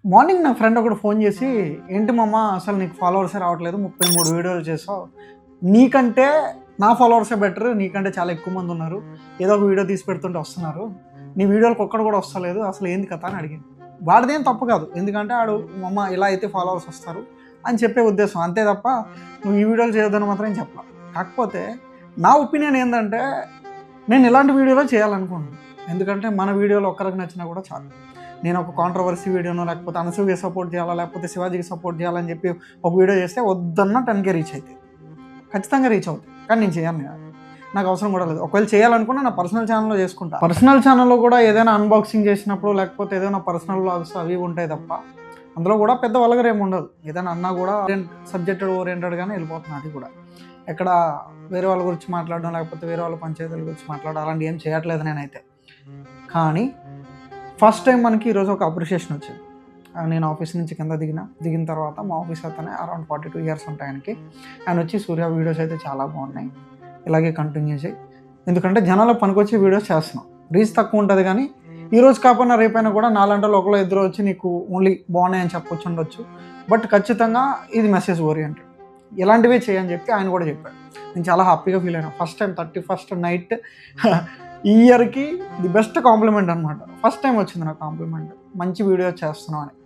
Morning నా friend ఒకడు phone చేసి, "ఏంటి మామ అసలు నీకు ఫాలోవర్సే రావట్లేదు, 33 వీడియోలు చేసావు. నీకంటే నా ఫాలోవర్సే బెటర్. నీకంటే చాలా ఎక్కువ మంది ఉన్నారు. ఏదో ఒక వీడియో తీసి పెడుతుంటే వస్తున్నారు. నీ వీడియోలకు ఒక్కడు కూడా వస్తలేదు. అసలు ఏంది కథ" అని అడిగింది. వాడిదేం తప్పు కాదు. ఎందుకంటే ఆడు "మామ ఇలా అయితే ఫాలోవర్స్ వస్తారు" అని చెప్పే ఉద్దేశం. అంతే తప్ప నువ్వు ఈ వీడియోలు చేయొద్దని మాత్రం ఏం చెప్పాలి. కాకపోతే నా ఒపీనియన్ ఏంటంటే, నేను ఇలాంటి వీడియోలో చేయాలనుకుంటున్నాను. ఎందుకంటే మన వీడియోలో ఒక్కరికి నచ్చినా కూడా చాలు. నేను ఒక కాంట్రవర్సీ వీడియోనో, లేకపోతే అనసూయకి సపోర్ట్ చేయాలా, లేకపోతే శివాజీకి సపోర్ట్ చేయాలని చెప్పి ఒక వీడియో చేస్తే వద్దన్న 10K రీచ్ అవుతుంది. ఖచ్చితంగా రీచ్ అవుతుంది. కానీ నేను చేయను. నాకు అవసరం కూడా లేదు. ఒకవేళ చేయాలనుకున్నా నా పర్సనల్ ఛానల్లో చేసుకుంటా. పర్సనల్ ఛానల్లో కూడా ఏదైనా అన్బాక్సింగ్ చేసినప్పుడు, లేకపోతే ఏదైనా పర్సనల్ వ్లాగ్స్ అవి ఉంటాయి తప్ప అందులో కూడా పెద్ద వల్గర్ ఏమి ఉండదు. ఏదైనా అన్నా కూడా సబ్జెక్టెడ్ ఓరియంటెడ్గానే వెళ్ళిపోతుంది. అది కూడా ఎక్కడ వేరే వాళ్ళ గురించి మాట్లాడడం, లేకపోతే వేరే వాళ్ళ పంచాయతీల గురించి మాట్లాడడం అలాంటి ఏం చేయట్లేదు నేనైతే. కానీ ఫస్ట్ టైం మనకి ఈరోజు ఒక అప్రిషియేషన్ వచ్చింది. నేను ఆఫీస్ నుంచి కింద దిగిన తర్వాత మా ఆఫీస్ అతనే అరౌండ్ 42 ఇయర్స్ ఉంటాయి ఆయనకి. ఆయన వచ్చి, "సూర్య వీడియోస్ అయితే చాలా బాగున్నాయి, ఇలాగే కంటిన్యూ చేయి. ఎందుకంటే జనాలకు పనికొచ్చే వీడియోస్ చేస్తున్నాం. రీచ్ తక్కువ ఉంటుంది కానీ ఈరోజు కాకపోయినా రేపైనా కూడా నాలంటే ఒకళ్ళు ఇద్దరు వచ్చి నీకు ఓన్లీ బాగున్నాయని చెప్పొచ్చు ఉండొచ్చు. బట్ ఖచ్చితంగా ఇది మెసేజ్ ఓరియంటెడ్. ఇలాంటివే చేయని చెప్పి ఆయన కూడా చెప్పాడు. నేను చాలా హ్యాపీగా ఫీల్ అయినా. ఫస్ట్ టైం 31st నైట్ ఈ ఇయర్కి ది బెస్ట్ కాంప్లిమెంట్ అనమాట. ఫస్ట్ టైం వచ్చింది నాకు కాంప్లిమెంట్, మంచి వీడియో చేస్తున్నావు అని.